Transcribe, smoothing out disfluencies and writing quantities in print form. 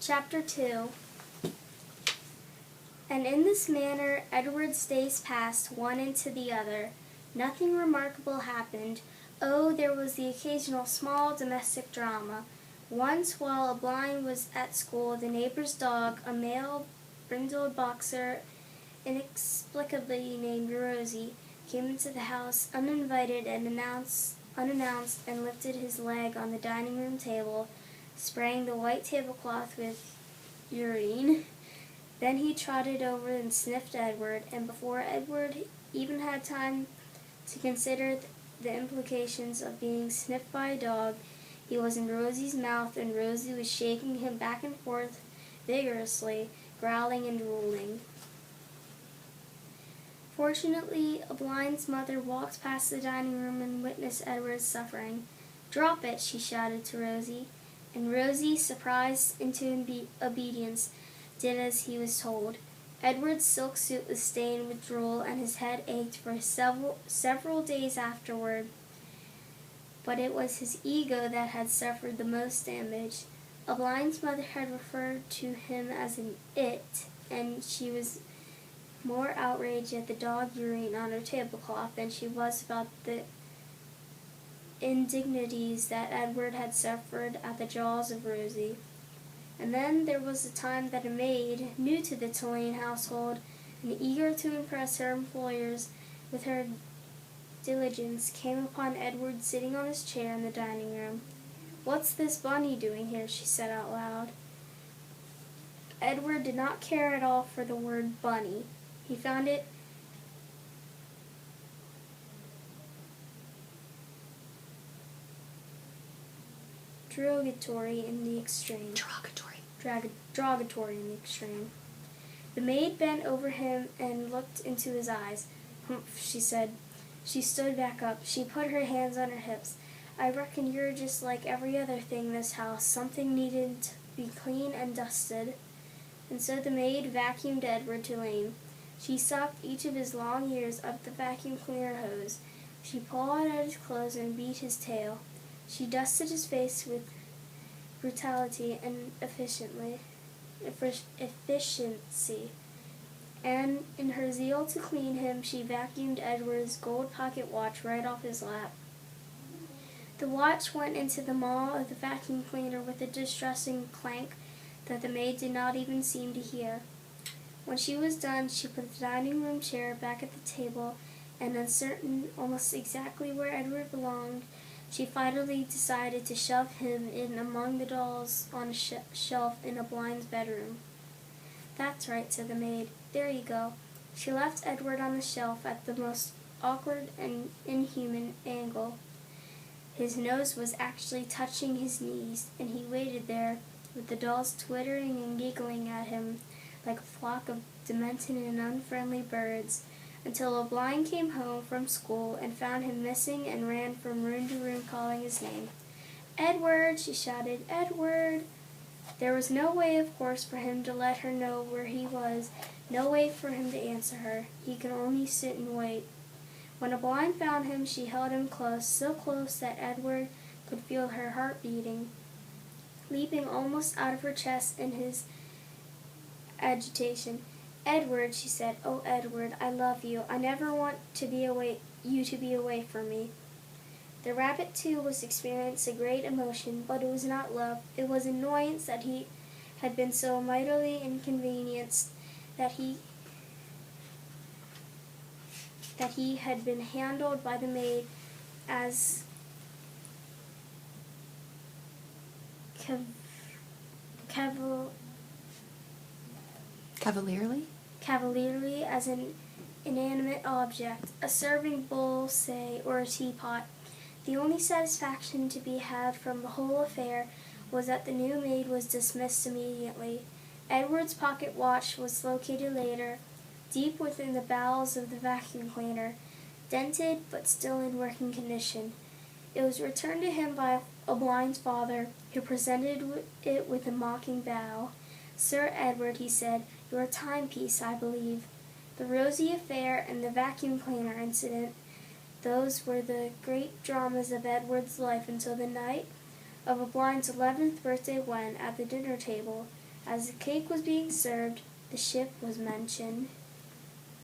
Chapter 2. And in this manner Edward's days passed one into the other. Nothing remarkable happened. Oh, there was the occasional small domestic drama. Once, while a blind was at school, the neighbor's dog, a male brindled boxer inexplicably named Rosie, came into the house uninvited and unannounced and lifted his leg on the dining room table, spraying the white tablecloth with urine. Then he trotted over and sniffed Edward, and before Edward even had time to consider the implications of being sniffed by a dog, he was in Rosie's mouth, and Rosie was shaking him back and forth vigorously, growling and drooling. Fortunately, a blind's mother walked past the dining room and witnessed Edward's suffering. "Drop it," she shouted to Rosie, and Rosie, surprised into obedience, did as he was told. Edward's silk suit was stained with drool, and his head ached for several days afterward. But it was his ego that had suffered the most damage. A blind's mother had referred to him as an "it," and she was more outraged at the dog urine on her tablecloth than she was about the indignities that Edward had suffered at the jaws of Rosie. And then there was the time that a maid, new to the Tulane household, and eager to impress her employers with her diligence, came upon Edward sitting on his chair in the dining room. "What's this bunny doing here?" she said out loud. Edward did not care at all for the word bunny. He found it derogatory in the extreme. Derogatory in the extreme. The maid bent over him and looked into his eyes. "Humph," she said. She stood back up. She put her hands on her hips. "I reckon you're just like every other thing in this house. Something needed to be clean and dusted." And so the maid vacuumed Edward Tulane. She sucked each of his long ears up the vacuum cleaner hose. She pawed at his clothes and beat his tail. She dusted his face with brutality and efficiency. And in her zeal to clean him, she vacuumed Edward's gold pocket watch right off his lap. The watch went into the maw of the vacuum cleaner with a distressing clank that the maid did not even seem to hear. When she was done, she put the dining room chair back at the table, and uncertain almost exactly where Edward belonged, she finally decided to shove him in among the dolls on a shelf in a blind's bedroom. "That's right," said the maid. "There you go." She left Edward on the shelf at the most awkward and inhuman angle. His nose was actually touching his knees, and he waited there, with the dolls twittering and giggling at him like a flock of demented and unfriendly birds, until a blind came home from school and found him missing and ran from room to room calling his name. "Edward!" she shouted. "Edward!" There was no way, of course, for him to let her know where he was, no way for him to answer her. He could only sit and wait. When a blind found him, she held him close, so close that Edward could feel her heart beating, leaping almost out of her chest in his agitation. "Edward," she said, "oh, Edward, I love you. I never want you to be away from me." The rabbit, too, was experiencing a great emotion, but it was not love. It was annoyance that he had been so mightily inconvenienced, that he had been handled by the maid as cavalierly as an inanimate object, a serving bowl, say, or a teapot. The only satisfaction to be had from the whole affair was that the new maid was dismissed immediately. Edward's pocket watch was located later, deep within the bowels of the vacuum cleaner, dented but still in working condition. It was returned to him by a blind's father, who presented it with a mocking bow. "Sir Edward," he said, "your timepiece, I believe." The Rosie affair and the vacuum cleaner incident, those were the great dramas of Edward's life until the night of a blind's 11th birthday when, at the dinner table, As the cake was being served, the ship was mentioned.